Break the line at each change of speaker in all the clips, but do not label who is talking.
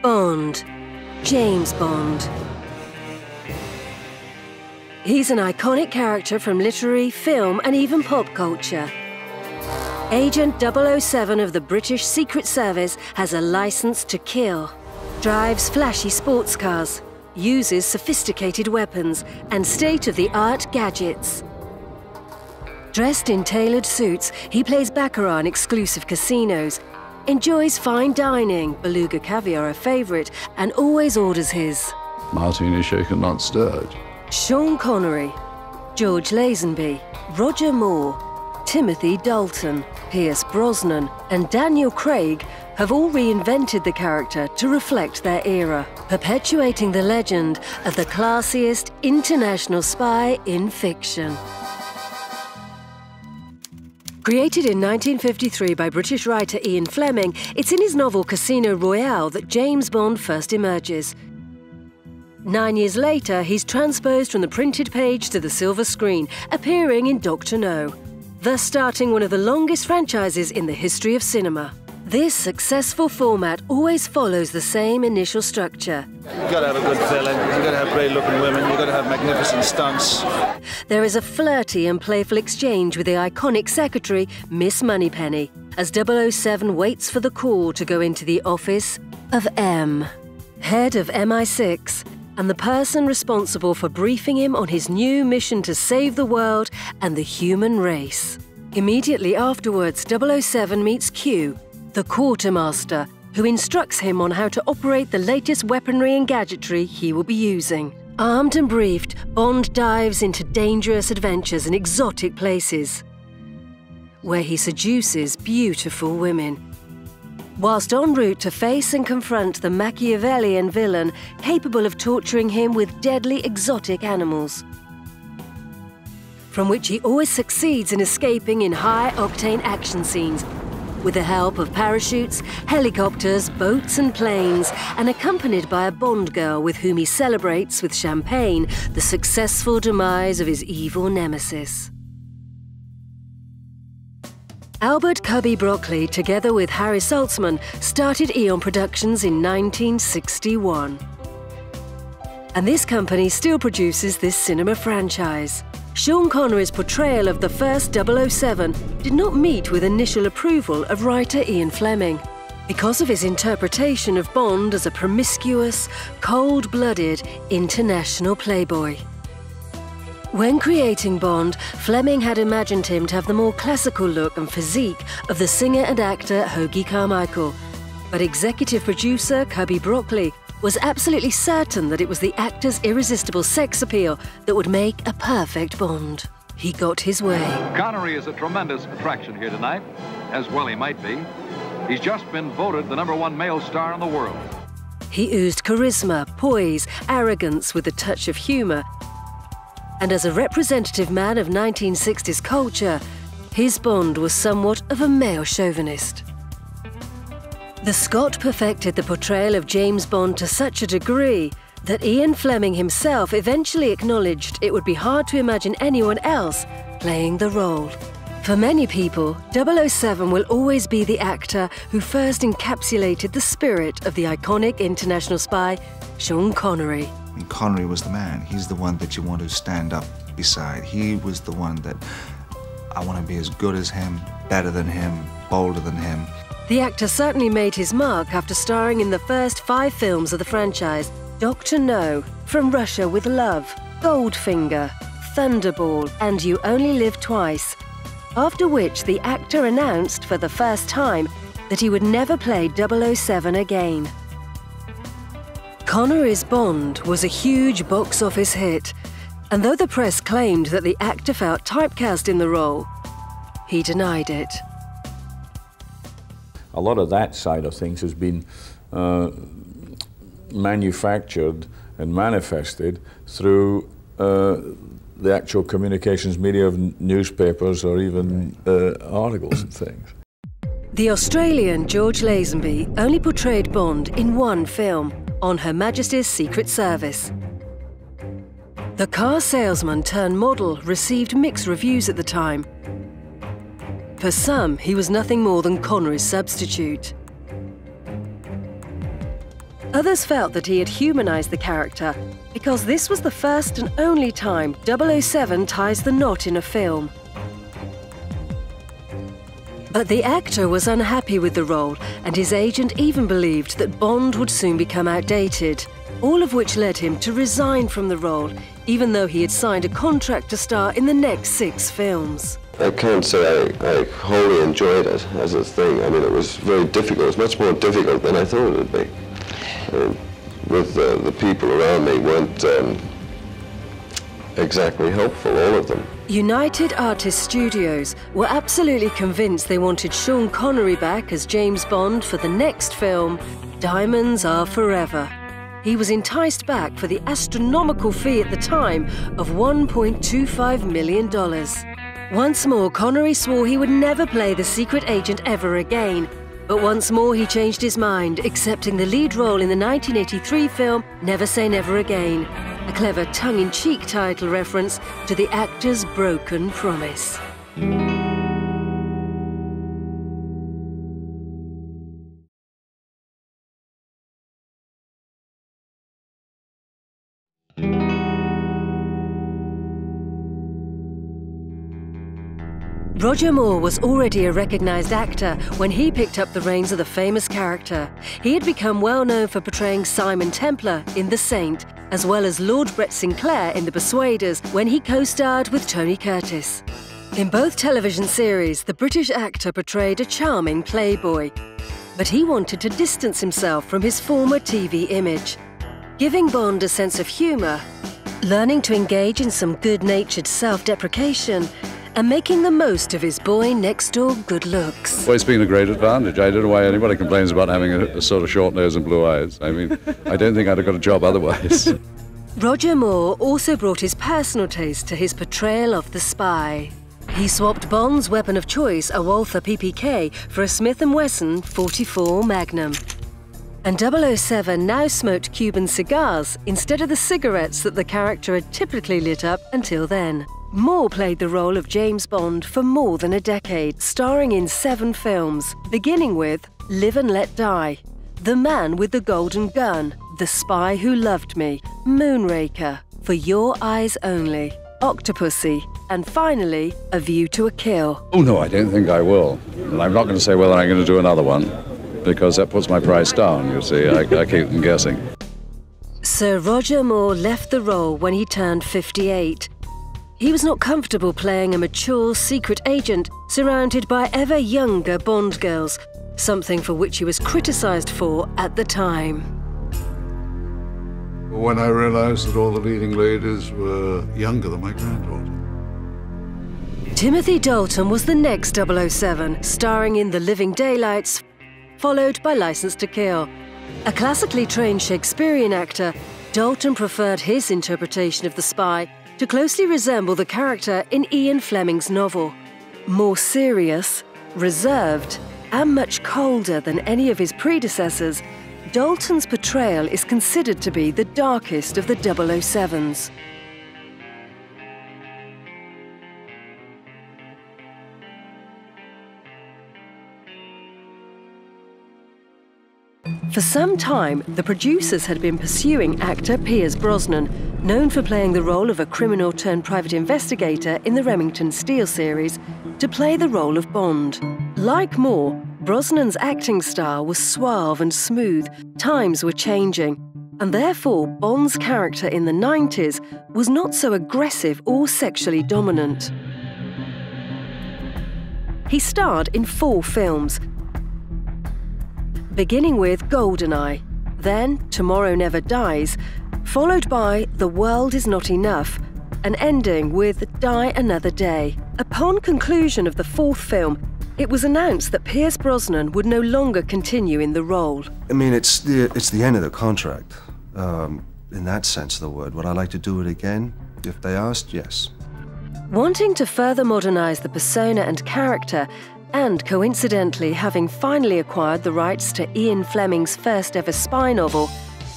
Bond. James Bond. He's an iconic character from literary, film, and even pop culture. Agent 007 of the British Secret Service has a license to kill, drives flashy sports cars, uses sophisticated weapons and state-of-the-art gadgets. Dressed in tailored suits, he plays baccarat in exclusive casinos, enjoys fine dining, beluga caviar a favourite, and always orders his.
Martini shaken, not stirred.
Sean Connery, George Lazenby, Roger Moore, Timothy Dalton, Pierce Brosnan, and Daniel Craig have all reinvented the character to reflect their era, perpetuating the legend of the classiest international spy in fiction. Created in 1953 by British writer Ian Fleming, it's in his novel Casino Royale that James Bond first emerges. 9 years later, he's transposed from the printed page to the silver screen, appearing in Dr. No, thus starting one of the longest franchises in the history of cinema. This successful format always follows the same initial structure.
You've got to have a good villain, you've got to have great-looking women, you've got to have magnificent stunts.
There is a flirty and playful exchange with the iconic secretary, Miss Moneypenny, as 007 waits for the call to go into the office of M, head of MI6, and the person responsible for briefing him on his new mission to save the world and the human race. Immediately afterwards, 007 meets Q, the quartermaster, who instructs him on how to operate the latest weaponry and gadgetry he will be using. Armed and briefed, Bond dives into dangerous adventures in exotic places, where he seduces beautiful women. Whilst en route to face and confront the Machiavellian villain capable of torturing him with deadly exotic animals, from which he always succeeds in escaping in high-octane action scenes, with the help of parachutes, helicopters, boats and planes, and accompanied by a Bond girl with whom he celebrates with champagne the successful demise of his evil nemesis. Albert Cubby Broccoli, together with Harry Saltzman, started Eon Productions in 1961. And this company still produces this cinema franchise. Sean Connery's portrayal of the first 007 did not meet with initial approval of writer Ian Fleming, because of his interpretation of Bond as a promiscuous, cold-blooded, international playboy. When creating Bond, Fleming had imagined him to have the more classical look and physique of the singer and actor Hoagy Carmichael, but executive producer Cubby Broccoli was absolutely certain that it was the actor's irresistible sex appeal that would make a perfect Bond. He got his way.
Connery is a tremendous attraction here tonight, as well he might be. He's just been voted the #1 male star in the world.
He oozed charisma, poise, arrogance with a touch of humour. And as a representative man of 1960s culture, his Bond was somewhat of a male chauvinist. The Scot perfected the portrayal of James Bond to such a degree that Ian Fleming himself eventually acknowledged it would be hard to imagine anyone else playing the role. For many people, 007 will always be the actor who first encapsulated the spirit of the iconic international spy, Sean Connery.
And Connery was the man. He's the one that you want to stand up beside. He was the one that I want to be as good as him, better than him, bolder than him.
The actor certainly made his mark after starring in the first 5 films of the franchise: Dr. No, From Russia with Love, Goldfinger, Thunderball, and You Only Live Twice, after which the actor announced for the first time that he would never play 007 again. Connery's Bond was a huge box office hit, and though the press claimed that the actor felt typecast in the role, he denied it.
A lot of that side of things has been manufactured and manifested through the actual communications media of newspapers or even articles and things.
The Australian George Lazenby only portrayed Bond in one film, On Her Majesty's Secret Service. The car salesman turned model received mixed reviews at the time. For some, he was nothing more than Connery's substitute. Others felt that he had humanized the character because this was the first and only time 007 ties the knot in a film. But the actor was unhappy with the role, and his agent even believed that Bond would soon become outdated, all of which led him to resign from the role, even though he had signed a contract to star in the next 6 films.
I can't say I wholly enjoyed it as a thing. I mean, it was very difficult. It was much more difficult than I thought it would be. With the people around me weren't exactly helpful, all of them.
United Artists Studios were absolutely convinced they wanted Sean Connery back as James Bond for the next film, Diamonds Are Forever. He was enticed back for the astronomical fee at the time of $1.25 million. Once more, Connery swore he would never play the secret agent ever again. But once more he changed his mind, accepting the lead role in the 1983 film Never Say Never Again, a clever tongue-in-cheek title reference to the actor's broken promise. Roger Moore was already a recognized actor when he picked up the reins of the famous character. He had become well known for portraying Simon Templar in The Saint, as well as Lord Brett Sinclair in The Persuaders when he co-starred with Tony Curtis. In both television series, the British actor portrayed a charming playboy, but he wanted to distance himself from his former TV image, giving Bond a sense of humour, learning to engage in some good-natured self-deprecation, and making the most of his boy-next-door good looks.
Well, it's been a great advantage. I don't know why anybody complains about having a sort of short nose and blue eyes. I mean, I don't think I'd have got a job otherwise.
Roger Moore also brought his personal taste to his portrayal of the spy. He swapped Bond's weapon of choice, a Walther PPK, for a Smith & Wesson .44 Magnum. And 007 now smoked Cuban cigars instead of the cigarettes that the character had typically lit up until then. Moore played the role of James Bond for more than a decade, starring in 7 films, beginning with Live and Let Die, The Man with the Golden Gun, The Spy Who Loved Me, Moonraker, For Your Eyes Only, Octopussy, and finally, A View to a Kill.
Oh, no, I don't think I will. And I'm not going to say whether I'm going to do another one, because that puts my price down, you see. I keep them guessing.
Sir Roger Moore left the role when he turned 58. He was not comfortable playing a mature secret agent surrounded by ever younger Bond girls, something for which he was criticised for at the time.
When I realised that all the leading ladies were younger than my granddaughter.
Timothy Dalton was the next 007, starring in The Living Daylights, followed by Licence to Kill. A classically trained Shakespearean actor, Dalton preferred his interpretation of the spy to closely resemble the character in Ian Fleming's novel. More serious, reserved, and much colder than any of his predecessors, Dalton's portrayal is considered to be the darkest of the 007s. For some time, the producers had been pursuing actor Pierce Brosnan, known for playing the role of a criminal-turned-private investigator in the Remington Steele series, to play the role of Bond. Like Moore, Brosnan's acting style was suave and smooth. Times were changing, and therefore Bond's character in the 90s was not so aggressive or sexually dominant. He starred in 4 films, beginning with GoldenEye, then Tomorrow Never Dies, followed by The World Is Not Enough, and ending with Die Another Day. Upon conclusion of the 4th film, it was announced that Pierce Brosnan would no longer continue in the role.
I mean, it's the end of the contract, in that sense of the word. Would I like to do it again? If they asked, yes.
Wanting to further modernise the persona and character, and coincidentally having finally acquired the rights to Ian Fleming's first ever spy novel,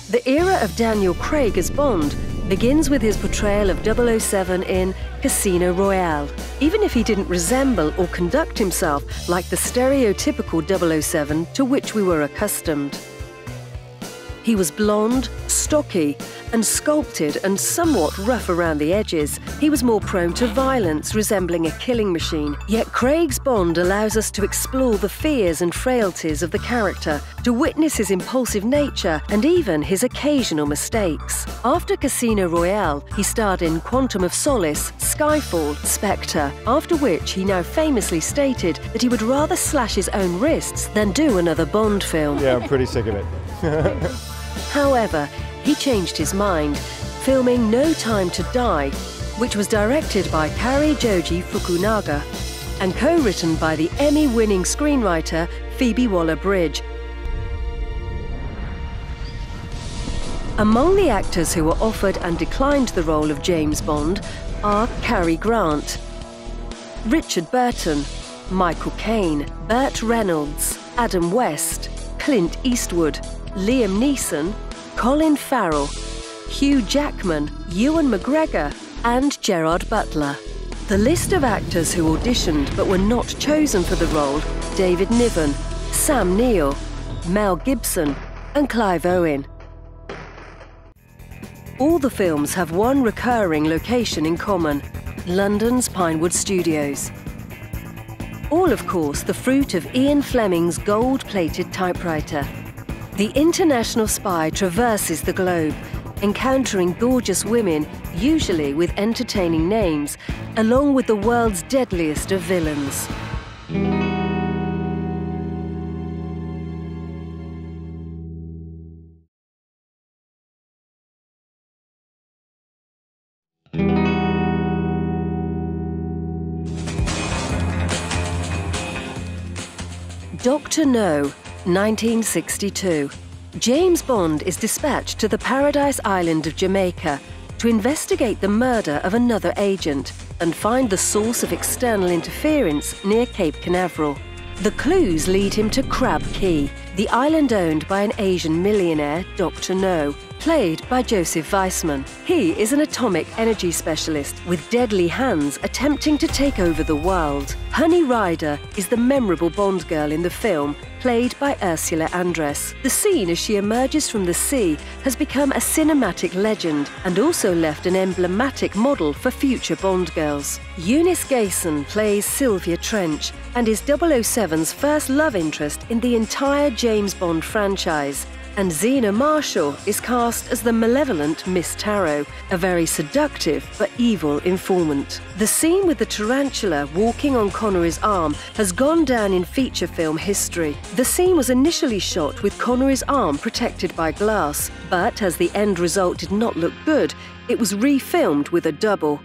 the era of Daniel Craig as Bond begins with his portrayal of 007 in Casino Royale, even if he didn't resemble or conduct himself like the stereotypical 007 to which we were accustomed. He was blonde, stocky, and sculpted and somewhat rough around the edges. He was more prone to violence, resembling a killing machine. Yet Craig's Bond allows us to explore the fears and frailties of the character, to witness his impulsive nature and even his occasional mistakes. After Casino Royale, he starred in Quantum of Solace, Skyfall, Spectre, after which he now famously stated that he would rather slash his own wrists than do another Bond film.
Yeah, I'm pretty sick of it.
However, he changed his mind, filming No Time to Die, which was directed by Kari Joji Fukunaga and co-written by the Emmy-winning screenwriter Phoebe Waller-Bridge. Among the actors who were offered and declined the role of James Bond are Cary Grant, Richard Burton, Michael Caine, Burt Reynolds, Adam West, Clint Eastwood, Liam Neeson, Colin Farrell, Hugh Jackman, Ewan McGregor, and Gerard Butler. The list of actors who auditioned but were not chosen for the role: David Niven, Sam Neill, Mel Gibson, and Clive Owen. All the films have one recurring location in common: London's Pinewood Studios. All, of course, the fruit of Ian Fleming's gold-plated typewriter. The international spy traverses the globe, encountering gorgeous women, usually with entertaining names, along with the world's deadliest of villains. Dr. No, 1962. James Bond is dispatched to the Paradise Island of Jamaica to investigate the murder of another agent and find the source of external interference near Cape Canaveral. The clues lead him to Crab Key, the island owned by an Asian millionaire, Dr. No, played by Joseph Weissman. He is an atomic energy specialist with deadly hands attempting to take over the world. Honey Rider is the memorable Bond girl in the film, played by Ursula Andress. The scene as she emerges from the sea has become a cinematic legend and also left an emblematic model for future Bond girls. Eunice Gayson plays Sylvia Trench and is 007's first love interest in the entire James Bond franchise. And Zena Marshall is cast as the malevolent Miss Tarot, a very seductive but evil informant. The scene with the tarantula walking on Connery's arm has gone down in feature film history. The scene was initially shot with Connery's arm protected by glass, but as the end result did not look good, it was refilmed with a double.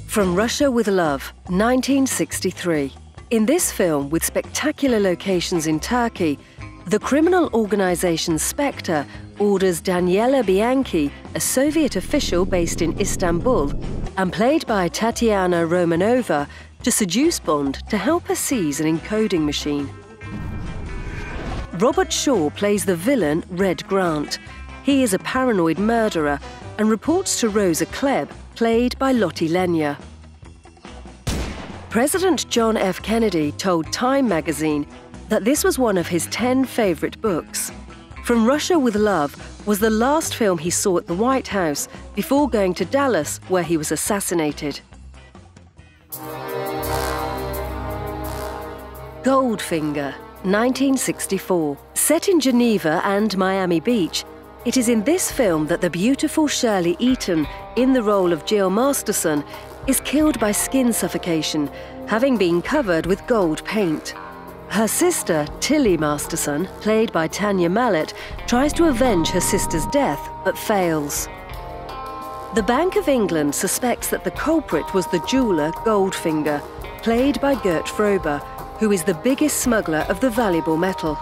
From Russia with Love, 1963. In this film, with spectacular locations in Turkey, the criminal organization Spectre orders Daniela Bianchi, a Soviet official based in Istanbul and played by Tatiana Romanova, to seduce Bond to help her seize an encoding machine. Robert Shaw plays the villain Red Grant. He is a paranoid murderer and reports to Rosa Klebb, played by Lottie Lenya. President John F. Kennedy told Time magazine that this was one of his 10 favorite books. From Russia with Love was the last film he saw at the White House before going to Dallas, where he was assassinated. Goldfinger, 1964. Set in Geneva and Miami Beach, it is in this film that the beautiful Shirley Eaton, in the role of Jill Masterson, is killed by skin suffocation, having been covered with gold paint. Her sister, Tilly Masterson, played by Tanya Mallet, tries to avenge her sister's death, but fails. The Bank of England suspects that the culprit was the jeweller Goldfinger, played by Gert Frober, who is the biggest smuggler of the valuable metal.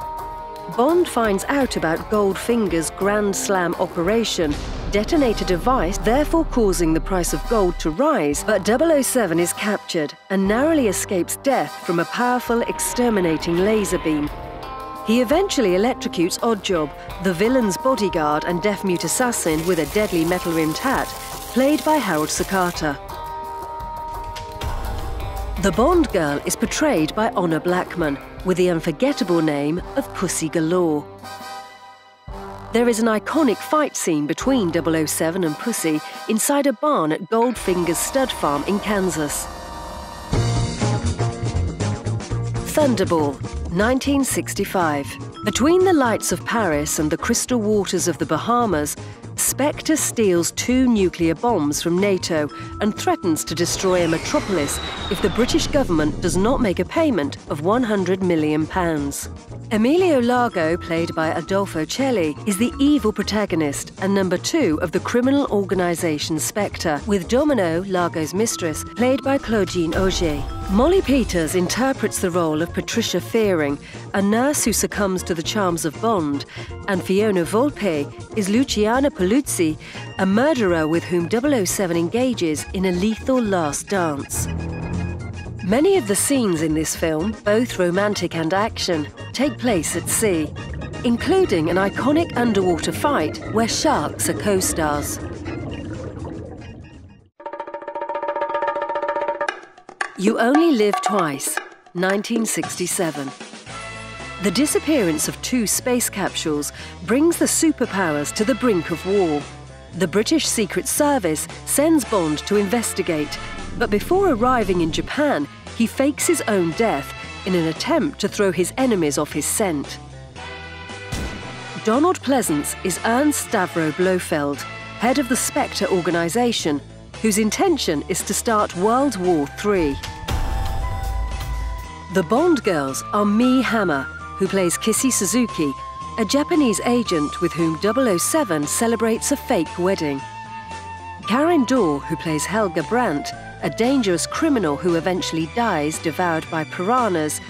Bond finds out about Goldfinger's Grand Slam operation, detonate a device, therefore causing the price of gold to rise, but 007 is captured and narrowly escapes death from a powerful exterminating laser beam. He eventually electrocutes Oddjob, the villain's bodyguard and deaf-mute assassin with a deadly metal-rimmed hat, played by Harold Sakata. The Bond girl is portrayed by Honor Blackman, with the unforgettable name of Pussy Galore. There is an iconic fight scene between 007 and Pussy inside a barn at Goldfinger's stud farm in Kansas. Thunderball, 1965. Between the lights of Paris and the crystal waters of the Bahamas, Spectre steals 2 nuclear bombs from NATO and threatens to destroy a metropolis if the British government does not make a payment of £100 million. Emilio Largo, played by Adolfo Celli, is the evil protagonist and number 2 of the criminal organisation Spectre, with Domino, Largo's mistress, played by Claudine Auger. Molly Peters interprets the role of Patricia Fearing, a nurse who succumbs to the charms of Bond, and Fiona Volpe is Luciana Paluzzi, a murderer with whom 007 engages in a lethal last dance. Many of the scenes in this film, both romantic and action, take place at sea, including an iconic underwater fight where sharks are co-stars. You Only Live Twice, 1967. The disappearance of 2 space capsules brings the superpowers to the brink of war. The British Secret Service sends Bond to investigate, but before arriving in Japan, he fakes his own death in an attempt to throw his enemies off his scent. Donald Pleasance is Ernst Stavro Blofeld, head of the Spectre organisation, whose intention is to start World War III. The Bond girls are Mie Hammer, who plays Kissy Suzuki, a Japanese agent with whom 007 celebrates a fake wedding. Karen Dorr, who plays Helga Brandt, a dangerous criminal who eventually dies devoured by piranhas,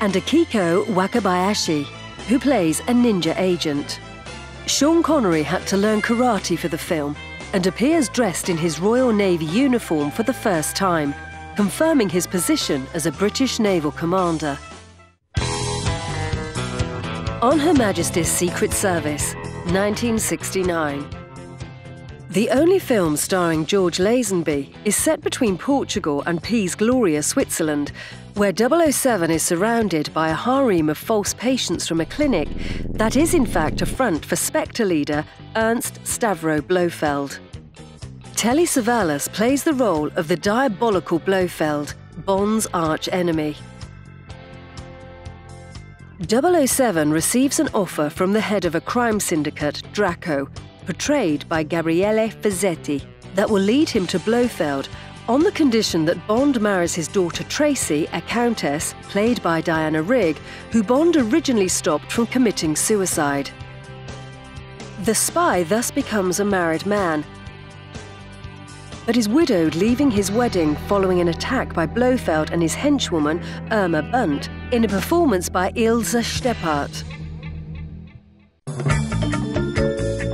and Akiko Wakabayashi, who plays a ninja agent. Sean Connery had to learn karate for the film and appears dressed in his Royal Navy uniform for the first time, confirming his position as a British naval commander. On Her Majesty's Secret Service, 1969. The only film starring George Lazenby is set between Portugal and Piz Gloria, Switzerland, where 007 is surrounded by a harem of false patients from a clinic that is in fact a front for Spectre leader Ernst Stavro Blofeld. Telly Savalas plays the role of the diabolical Blofeld, Bond's arch-enemy. 007 receives an offer from the head of a crime syndicate, Draco, portrayed by Gabriele Fazzetti, that will lead him to Blofeld on the condition that Bond marries his daughter Tracy, a countess, played by Diana Rigg, who Bond originally stopped from committing suicide. The spy thus becomes a married man, but is widowed, leaving his wedding following an attack by Blofeld and his henchwoman, Irma Bunt, in a performance by Ilse Steppart.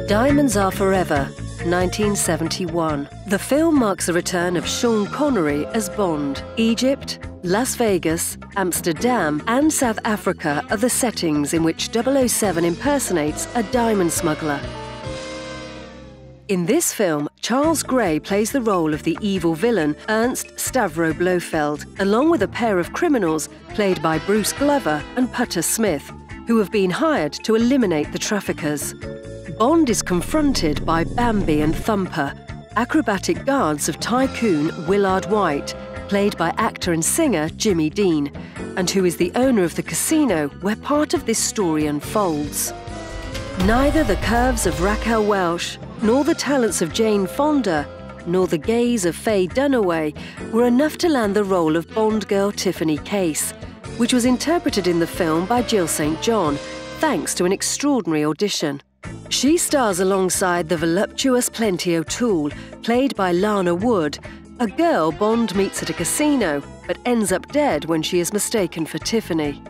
Diamonds Are Forever, 1971. The film marks the return of Sean Connery as Bond. Egypt, Las Vegas, Amsterdam, and South Africa are the settings in which 007 impersonates a diamond smuggler. In this film, Charles Gray plays the role of the evil villain Ernst Stavro Blofeld, along with a pair of criminals played by Bruce Glover and Putter Smith, who have been hired to eliminate the traffickers. Bond is confronted by Bambi and Thumper, acrobatic guards of tycoon Willard White, played by actor and singer Jimmy Dean, and who is the owner of the casino where part of this story unfolds. Neither the curves of Raquel Welch, nor the talents of Jane Fonda, nor the gaze of Faye Dunaway were enough to land the role of Bond girl Tiffany Case, which was interpreted in the film by Jill St. John, thanks to an extraordinary audition. She stars alongside the voluptuous Plenty O'Toole, played by Lana Wood, a girl Bond meets at a casino, but ends up dead when she is mistaken for Tiffany.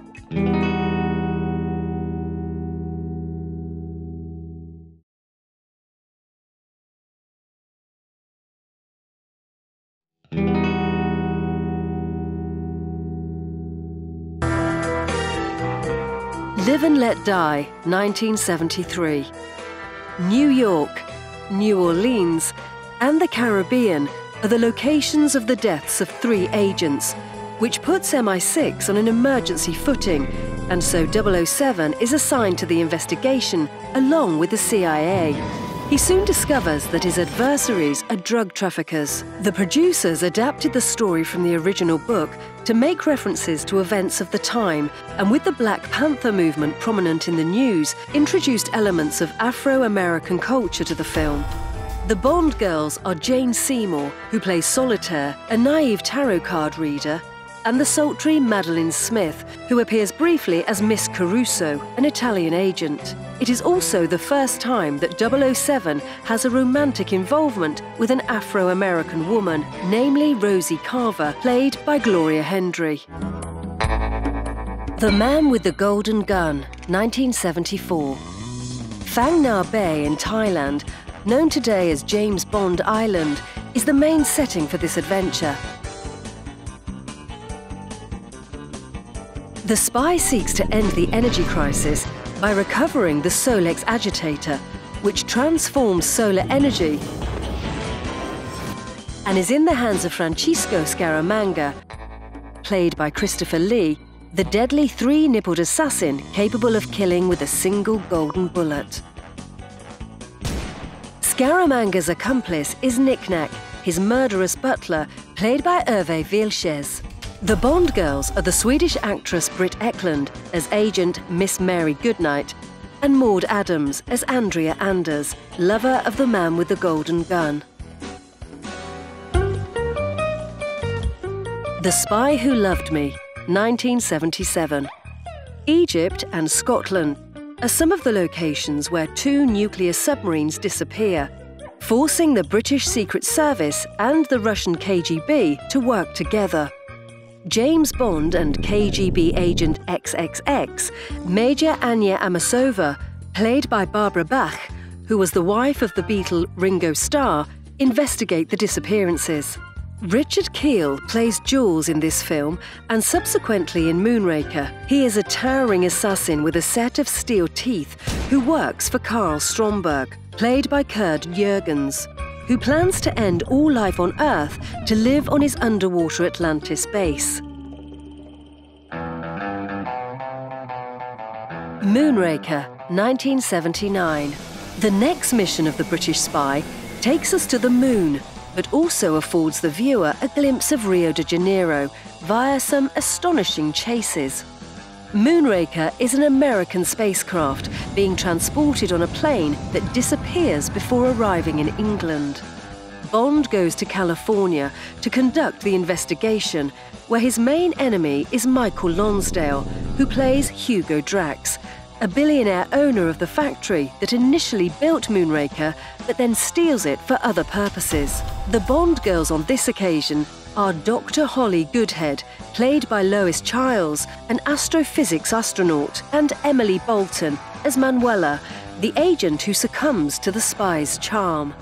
Live and Let Die, 1973. New York, New Orleans, and the Caribbean are the locations of the deaths of 3 agents, which puts MI6 on an emergency footing, and so 007 is assigned to the investigation along with the CIA. He soon discovers that his adversaries are drug traffickers. The producers adapted the story from the original book to make references to events of the time, and with the Black Panther movement prominent in the news, introduced elements of Afro-American culture to the film. The Bond girls are Jane Seymour, who plays Solitaire, a naive tarot card reader, and the sultry Madeline Smith, who appears briefly as Miss Caruso, an Italian agent. It is also the first time that 007 has a romantic involvement with an Afro-American woman, namely Rosie Carver, played by Gloria Hendry. The Man with the Golden Gun, 1974. Phang Nga Bay in Thailand, known today as James Bond Island, is the main setting for this adventure. The spy seeks to end the energy crisis by recovering the Solex agitator, which transforms solar energy and is in the hands of Francisco Scaramanga, played by Christopher Lee, the deadly three-nippled assassin capable of killing with a single golden bullet. Scaramanga's accomplice is Nick Nack, his murderous butler, played by Hervé Villechaize. The Bond girls are the Swedish actress Britt Ekland as agent Miss Mary Goodnight, and Maud Adams as Andrea Anders, lover of the Man with the Golden Gun. The Spy Who Loved Me, 1977. Egypt and Scotland are some of the locations where two nuclear submarines disappear, forcing the British Secret Service and the Russian KGB to work together. James Bond and KGB agent XXX, Major Anya Amasova, played by Barbara Bach, who was the wife of the Beatle Ringo Starr, investigate the disappearances. Richard Kiel plays Jules in this film and subsequently in Moonraker. He is a towering assassin with a set of steel teeth who works for Karl Stromberg, played by Kurt Jürgens, who plans to end all life on Earth to live on his underwater Atlantis base. Moonraker, 1979. The next mission of the British spy takes us to the moon, but also affords the viewer a glimpse of Rio de Janeiro via some astonishing chases. Moonraker is an American spacecraft being transported on a plane that disappears before arriving in England. Bond goes to California to conduct the investigation, where his main enemy is Michael Lonsdale, who plays Hugo Drax, a billionaire owner of the factory that initially built Moonraker but then steals it for other purposes. The Bond girls on this occasion are Dr. Holly Goodhead, played by Lois Chiles, an astrophysics astronaut, and Emily Bolton as Manuela, the agent who succumbs to the spy's charm.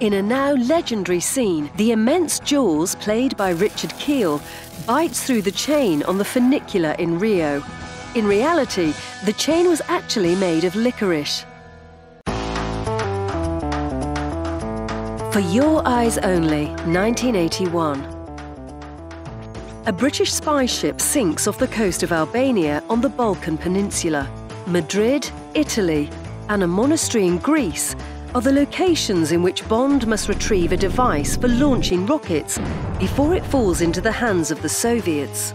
In a now legendary scene, the immense Jules, played by Richard Kiel, bites through the chain on the funicular in Rio. In reality, the chain was actually made of licorice. For Your Eyes Only, 1981. A British spy ship sinks off the coast of Albania on the Balkan Peninsula. Madrid, Italy, and a monastery in Greece are the locations in which Bond must retrieve a device for launching rockets before it falls into the hands of the Soviets.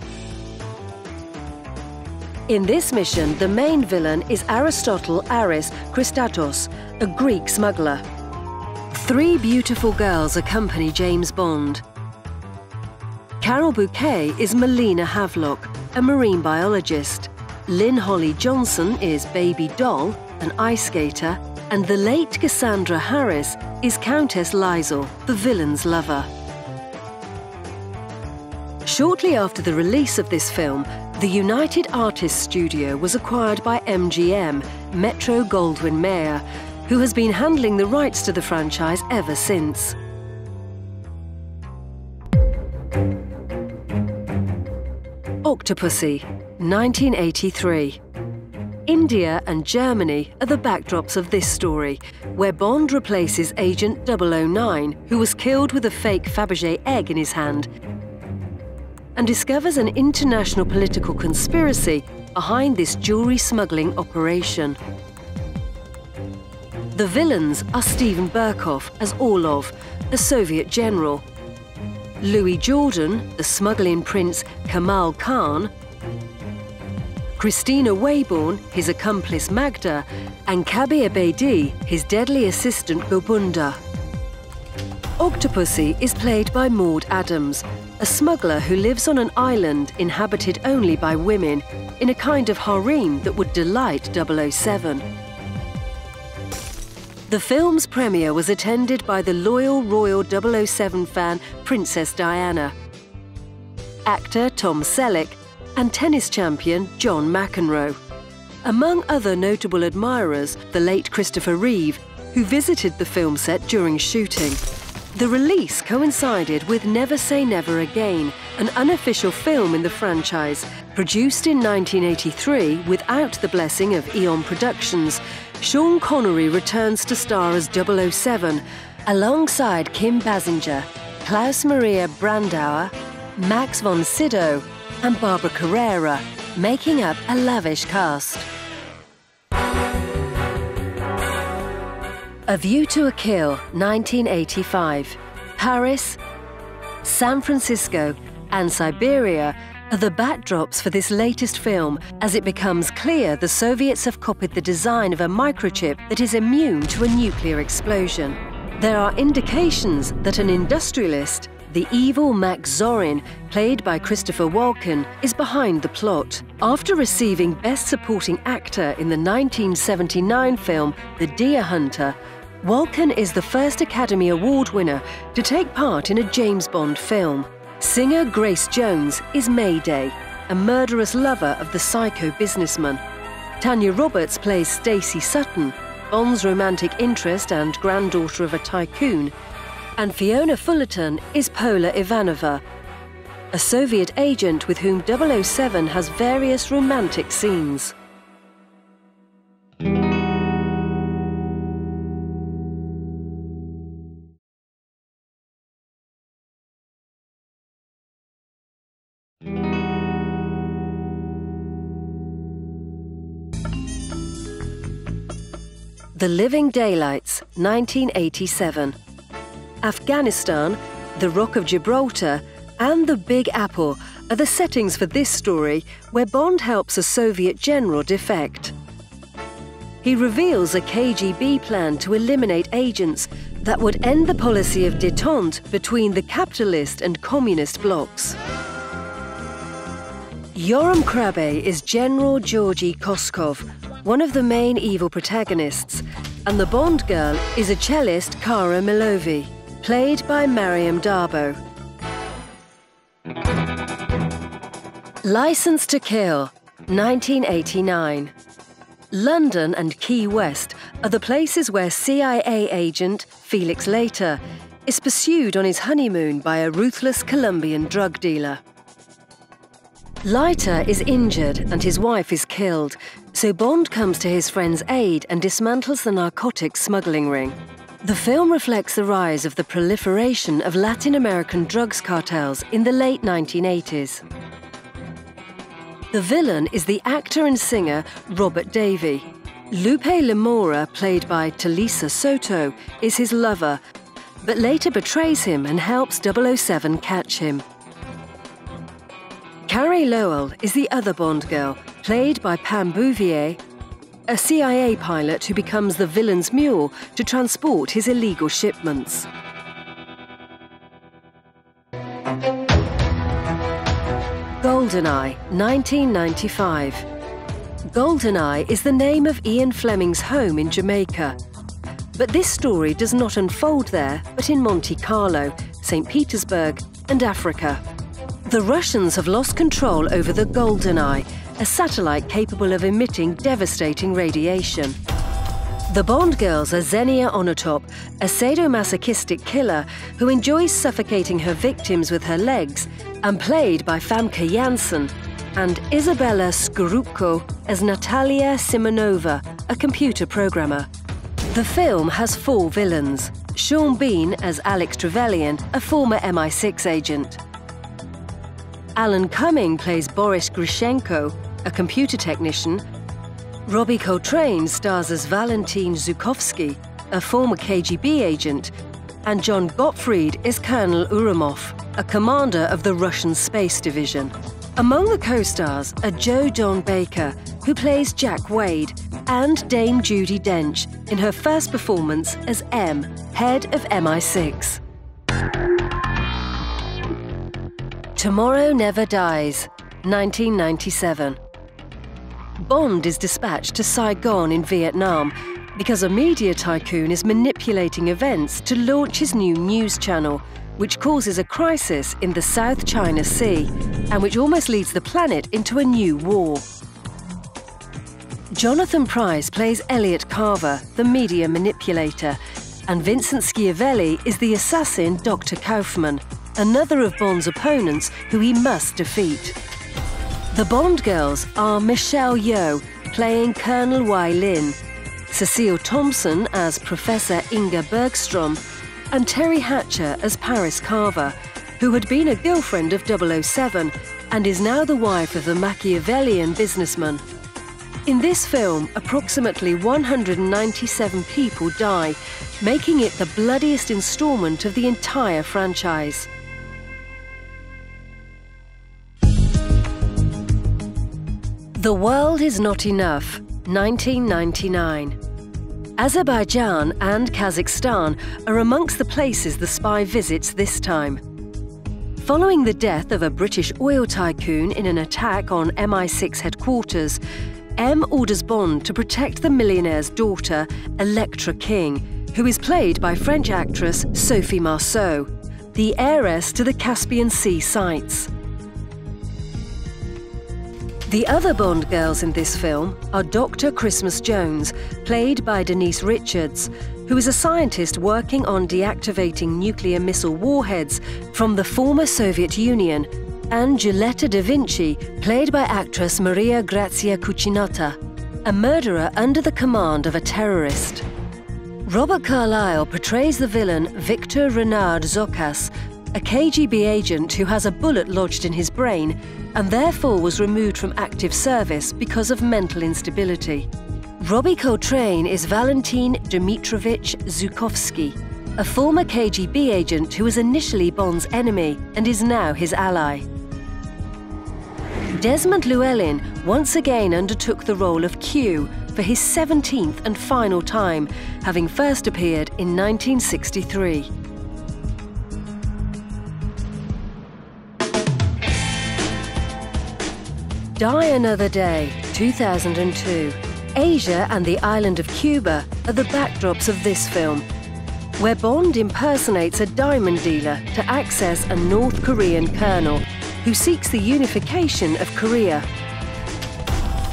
In this mission, the main villain is Aristotle Aris Christatos, a Greek smuggler. Three beautiful girls accompany James Bond. Carol Bouquet is Melina Havelock, a marine biologist. Lynn Holly Johnson is Baby Doll, an ice skater, and the late Cassandra Harris is Countess Liesel, the villain's lover. Shortly after the release of this film, the United Artists Studio was acquired by MGM, Metro-Goldwyn-Mayer, who has been handling the rights to the franchise ever since. Octopussy, 1983. India and Germany are the backdrops of this story, where Bond replaces Agent 009, who was killed with a fake Fabergé egg in his hand. and discovers an international political conspiracy behind this jewelry smuggling operation. The villains are Steven Berkoff as Orlov, a Soviet general, Louis Jordan, the smuggling prince Kamal Khan, Christina Wayborn, his accomplice Magda, and Kabir Bedi, his deadly assistant Gobunda. Octopussy is played by Maud Adams, a smuggler who lives on an island inhabited only by women, in a kind of harem that would delight 007. The film's premiere was attended by the loyal Royal 007 fan Princess Diana, actor Tom Selleck, and tennis champion John McEnroe. Among other notable admirers, the late Christopher Reeve, who visited the film set during shooting. The release coincided with Never Say Never Again, an unofficial film in the franchise. Produced in 1983 without the blessing of Eon Productions, Sean Connery returns to star as 007, alongside Kim Basinger, Klaus Maria Brandauer, Max von Sydow, and Barbara Carrera, making up a lavish cast. A View to a Kill, 1985. Paris, San Francisco, and Siberia are the backdrops for this latest film, as it becomes clear the Soviets have copied the design of a microchip that is immune to a nuclear explosion. There are indications that an industrialist, the evil Max Zorin, played by Christopher Walken, is behind the plot. After receiving Best Supporting Actor in the 1979 film The Deer Hunter, Walken is the first Academy Award winner to take part in a James Bond film. Singer Grace Jones is Mayday, a murderous lover of the psycho businessman. Tanya Roberts plays Stacey Sutton, Bond's romantic interest and granddaughter of a tycoon. And Fiona Fullerton is Pola Ivanova, a Soviet agent with whom 007 has various romantic scenes. The Living Daylights, 1987. Afghanistan, the Rock of Gibraltar, and the Big Apple are the settings for this story, where Bond helps a Soviet general defect. He reveals a KGB plan to eliminate agents that would end the policy of détente between the capitalist and communist blocs. Yoram Krabe is General Georgy Koskov, one of the main evil protagonists, and the Bond girl is a cellist Kara Milovi, played by Mariam Darbo. License to Kill, 1989. London and Key West are the places where CIA agent Felix Leiter is pursued on his honeymoon by a ruthless Colombian drug dealer. Leiter is injured and his wife is killed, so Bond comes to his friend's aid and dismantles the narcotics smuggling ring. The film reflects the rise of the proliferation of Latin American drugs cartels in the late 1980s. The villain is the actor and singer Robert Davi. Lupe Lamora, played by Talisa Soto, is his lover, but later betrays him and helps 007 catch him. Carrie Lowell is the other Bond girl, played by Pam Bouvier, a CIA pilot who becomes the villain's mule to transport his illegal shipments. GoldenEye, 1995. GoldenEye is the name of Ian Fleming's home in Jamaica. But this story does not unfold there, but in Monte Carlo, St. Petersburg, and Africa. The Russians have lost control over the GoldenEye, a satellite capable of emitting devastating radiation. The Bond girls are Xenia Onatop, a sadomasochistic killer who enjoys suffocating her victims with her legs, and played by Famke Janssen, and Isabella Scorupco as Natalia Simonova, a computer programmer. The film has 4 villains: Sean Bean as Alex Trevelyan, a former MI6 agent; Alan Cumming plays Boris Grishenko, a computer technician. Robbie Coltrane stars as Valentin Zhukovsky, a former KGB agent, and John Gottfried is Colonel Urumov, a commander of the Russian Space Division. Among the co-stars are Joe Don Baker, who plays Jack Wade, and Dame Judi Dench in her first performance as M, head of MI6. Tomorrow Never Dies, 1997. Bond is dispatched to Saigon in Vietnam because a media tycoon is manipulating events to launch his new news channel, which causes a crisis in the South China Sea and which almost leads the planet into a new war. Jonathan Pryce plays Elliot Carver, the media manipulator, and Vincent Schiavelli is the assassin Dr. Kaufman, another of Bond's opponents who he must defeat. The Bond girls are Michelle Yeoh, playing Colonel Wai Lin, Cecile Thompson as Professor Inga Bergstrom, and Terry Hatcher as Paris Carver, who had been a girlfriend of 007 and is now the wife of the Machiavellian businessman. In this film, approximately 197 people die, making it the bloodiest installment of the entire franchise. The World Is Not Enough, 1999. Azerbaijan and Kazakhstan are amongst the places the spy visits this time. Following the death of a British oil tycoon in an attack on MI6 headquarters, M orders Bond to protect the millionaire's daughter, Electra King, who is played by French actress Sophie Marceau, the heiress to the Caspian Sea sites. The other Bond girls in this film are Dr. Christmas Jones, played by Denise Richards, who is a scientist working on deactivating nuclear missile warheads from the former Soviet Union, and Giulietta Da Vinci, played by actress Maria Grazia Cucinotta, a murderer under the command of a terrorist. Robert Carlyle portrays the villain Victor Renard Zocas, a KGB agent who has a bullet lodged in his brain and therefore was removed from active service because of mental instability. Robbie Coltrane is Valentin Dmitrovich Zhukovsky, a former KGB agent who was initially Bond's enemy and is now his ally. Desmond Llewellyn once again undertook the role of Q for his 17th and final time, having first appeared in 1963. Die Another Day, 2002. Asia and the island of Cuba are the backdrops of this film, where Bond impersonates a diamond dealer to access a North Korean colonel who seeks the unification of Korea.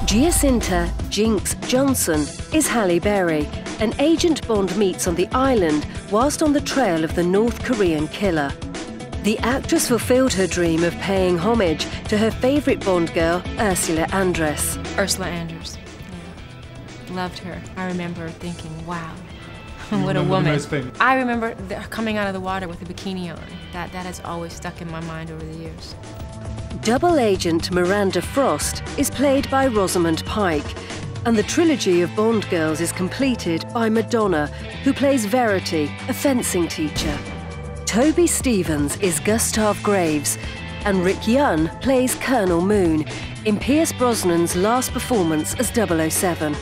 Giacinta Jinx Johnson is Halle Berry, an agent Bond meets on the island whilst on the trail of the North Korean killer. The actress fulfilled her dream of paying homage to her favourite Bond girl, Ursula Andress.
Ursula Andress, yeah. Loved her. I remember thinking, wow, what a woman. I remember coming out of the water with a bikini on. That has always stuck in my mind over the years.
Double agent Miranda Frost is played by Rosamund Pike, and the trilogy of Bond girls is completed by Madonna, who plays Verity, a fencing teacher. Toby Stevens is Gustav Graves, and Rick Yun plays Colonel Moon in Pierce Brosnan's last performance as 007.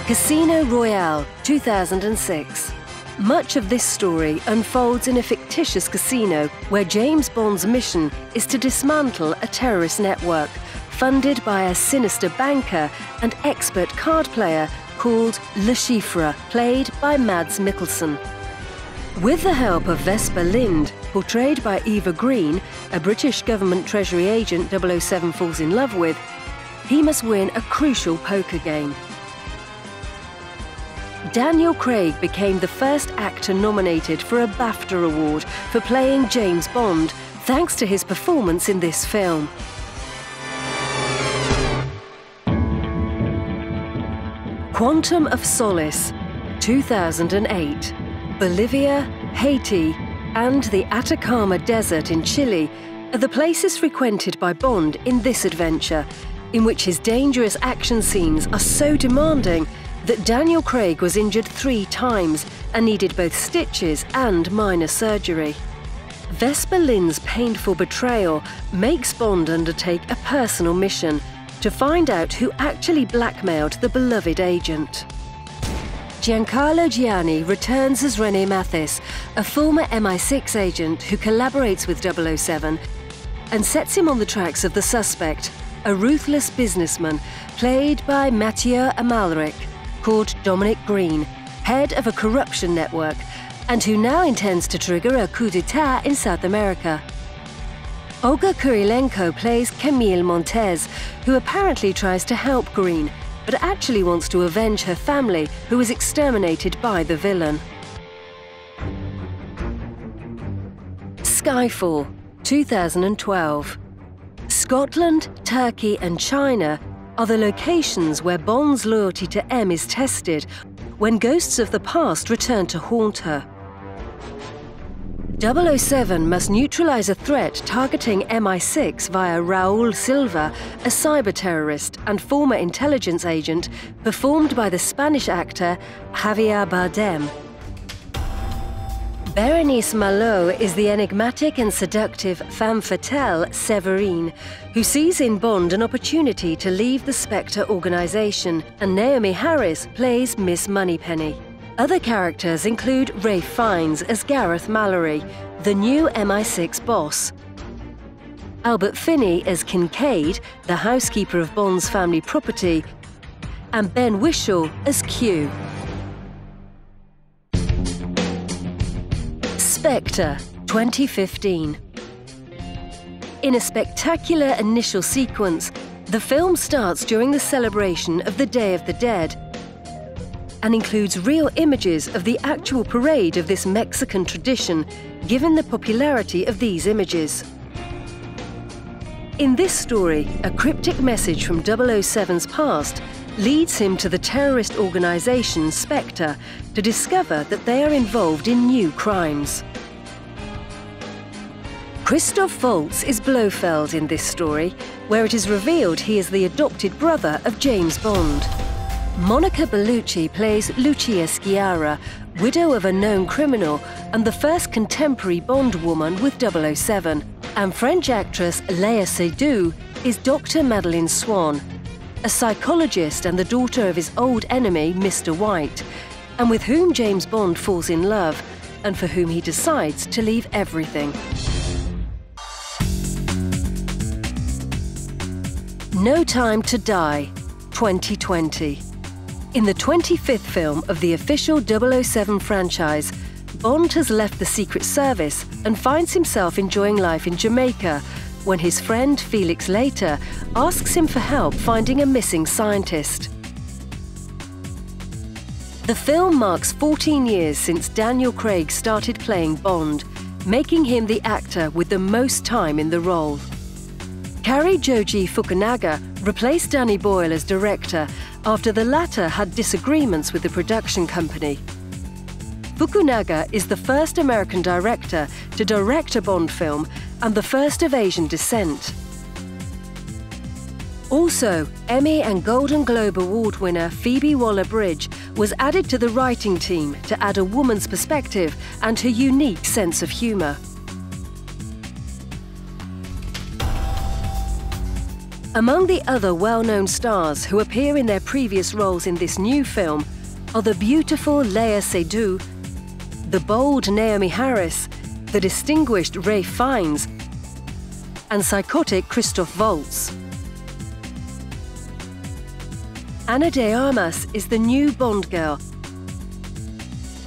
Casino Royale, 2006. Much of this story unfolds in a fictitious casino where James Bond's mission is to dismantle a terrorist network funded by a sinister banker and expert card player called Le Chiffre, played by Mads Mikkelsen. With the help of Vesper Lynd, portrayed by Eva Green, a British government treasury agent 007 falls in love with, he must win a crucial poker game. Daniel Craig became the first actor nominated for a BAFTA award for playing James Bond, thanks to his performance in this film. Quantum of Solace, 2008. Bolivia, Haiti, and the Atacama Desert in Chile are the places frequented by Bond in this adventure, in which his dangerous action scenes are so demanding that Daniel Craig was injured 3 times and needed both stitches and minor surgery. Vesper Lynd's painful betrayal makes Bond undertake a personal mission to find out who actually blackmailed the beloved agent. Giancarlo Gianni returns as René Mathis, a former MI6 agent who collaborates with 007 and sets him on the tracks of the suspect, a ruthless businessman played by Mathieu Amalric, called Dominic Green, head of a corruption network, and who now intends to trigger a coup d'etat in South America. Olga Kurilenko plays Camille Montez, who apparently tries to help Green, but actually wants to avenge her family, who was exterminated by the villain. Skyfall, 2012. Scotland, Turkey, and China are the locations where Bond's loyalty to M is tested when ghosts of the past return to haunt her. 007 must neutralize a threat targeting MI6 via Raul Silva, a cyber-terrorist and former intelligence agent performed by the Spanish actor Javier Bardem. Berenice Malo is the enigmatic and seductive femme fatale Séverine, who sees in Bond an opportunity to leave the Spectre organization, and Naomi Harris plays Miss Moneypenny. Other characters include Ralph Fiennes as Gareth Mallory, the new MI6 boss, Albert Finney as Kincaid, the housekeeper of Bond's family property, and Ben Whishaw as Q. Spectre, 2015. In a spectacular initial sequence, the film starts during the celebration of the Day of the Dead and includes real images of the actual parade of this Mexican tradition, given the popularity of these images. In this story, a cryptic message from 007's past leads him to the terrorist organization Spectre to discover that they are involved in new crimes. Christoph Waltz is Blofeld in this story, where it is revealed he is the adopted brother of James Bond. Monica Bellucci plays Lucia Sciarra, widow of a known criminal and the first contemporary Bond woman with 007. And French actress Léa Seydoux is Dr. Madeleine Swann, a psychologist and the daughter of his old enemy, Mr. White, and with whom James Bond falls in love, and for whom he decides to leave everything. No Time to Die, 2020. In the 25th film of the official 007 franchise, Bond has left the Secret Service and finds himself enjoying life in Jamaica when his friend Felix Leiter asks him for help finding a missing scientist. The film marks 14 years since Daniel Craig started playing Bond, making him the actor with the most time in the role. Cary Joji Fukunaga replaced Danny Boyle as director after the latter had disagreements with the production company. Fukunaga is the first American director to direct a Bond film and the first of Asian descent. Also, Emmy and Golden Globe Award winner Phoebe Waller-Bridge was added to the writing team to add a woman's perspective and her unique sense of humor. Among the other well-known stars who appear in their previous roles in this new film are the beautiful Léa Seydoux, the bold Naomi Harris, the distinguished Ralph Fiennes, and psychotic Christoph Waltz. Ana de Armas is the new Bond girl,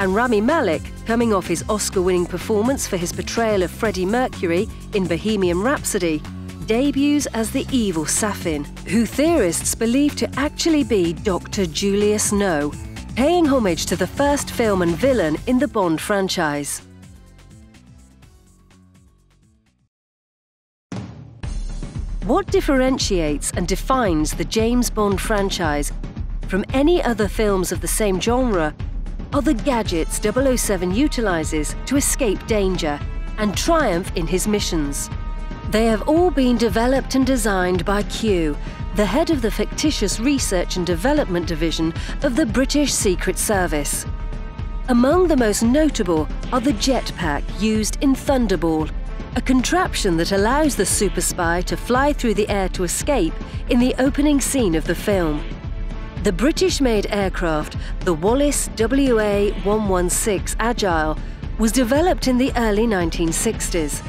and Rami Malek, coming off his Oscar-winning performance for his portrayal of Freddie Mercury in Bohemian Rhapsody, debuts as the evil Safin, who theorists believe to actually be Dr. Julius No, paying homage to the first film and villain in the Bond franchise. What differentiates and defines the James Bond franchise from any other films of the same genre are the gadgets 007 utilizes to escape danger and triumph in his missions. They have all been developed and designed by Q, the head of the fictitious research and development division of the British Secret Service. Among the most notable are the jetpack used in Thunderball, a contraption that allows the super spy to fly through the air to escape in the opening scene of the film. The British-made aircraft, the Wallis WA-116 Agile, was developed in the early 1960s.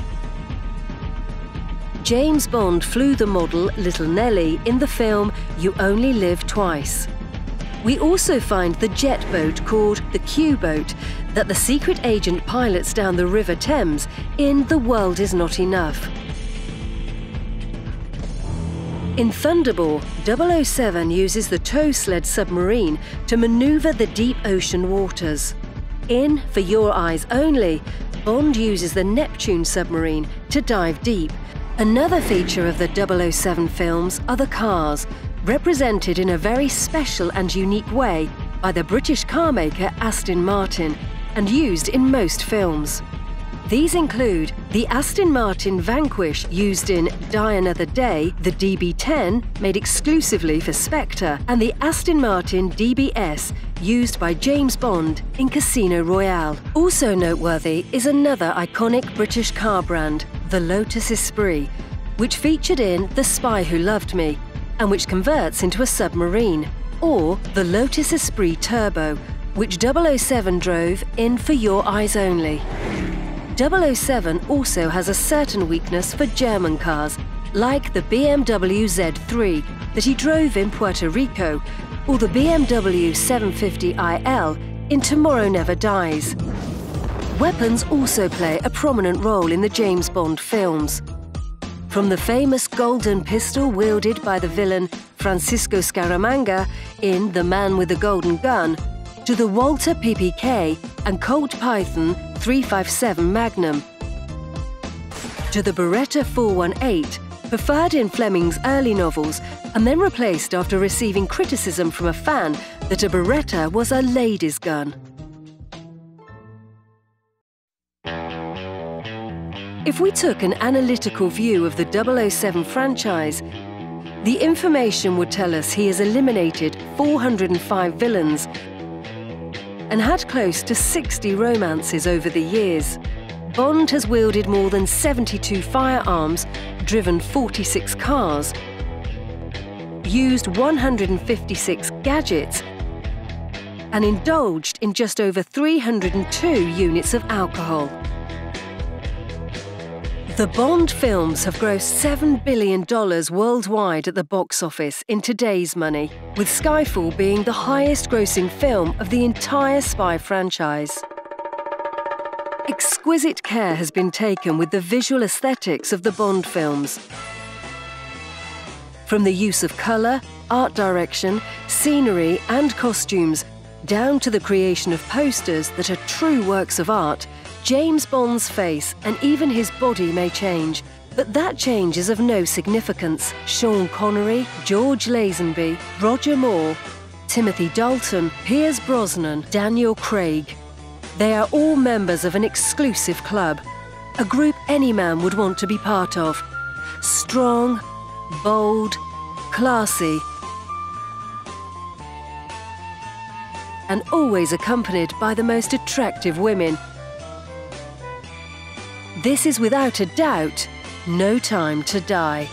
James Bond flew the model Little Nelly in the film You Only Live Twice. We also find the jet boat called the Q-boat that the secret agent pilots down the River Thames in The World Is Not Enough. In Thunderball, 007 uses the tow sled submarine to maneuver the deep ocean waters. In For Your Eyes Only, Bond uses the Neptune submarine to dive deep. Another feature of the 007 films are the cars, represented in a very special and unique way by the British car maker Aston Martin and used in most films. These include the Aston Martin Vanquish used in Die Another Day, the DB10 made exclusively for Spectre, and the Aston Martin DBS used by James Bond in Casino Royale. Also noteworthy is another iconic British car brand, the Lotus Esprit, which featured in The Spy Who Loved Me, and which converts into a submarine, or the Lotus Esprit Turbo, which 007 drove in For Your Eyes Only. 007 also has a certain weakness for German cars, like the BMW Z3 that he drove in Puerto Rico, or the BMW 750iL in Tomorrow Never Dies. Weapons also play a prominent role in the James Bond films. From the famous golden pistol wielded by the villain Francisco Scaramanga in The Man with the Golden Gun, to the Walther PPK and Colt Python 357 Magnum, to the Beretta 418, preferred in Fleming's early novels and then replaced after receiving criticism from a fan that a Beretta was a lady's gun. If we took an analytical view of the 007 franchise, the information would tell us he has eliminated 405 villains and had close to 60 romances over the years. Bond has wielded more than 72 firearms, driven 46 cars, used 156 gadgets, and indulged in just over 302 units of alcohol. The Bond films have grossed $7 billion worldwide at the box office in today's money, with Skyfall being the highest-grossing film of the entire spy franchise. Exquisite care has been taken with the visual aesthetics of the Bond films. From the use of colour, art direction, scenery and costumes, down to the creation of posters that are true works of art, James Bond's face and even his body may change, but that change is of no significance. Sean Connery, George Lazenby, Roger Moore, Timothy Dalton, Pierce Brosnan, Daniel Craig. They are all members of an exclusive club, a group any man would want to be part of. Strong, bold, classy, and always accompanied by the most attractive women. This is without a doubt No Time to Die.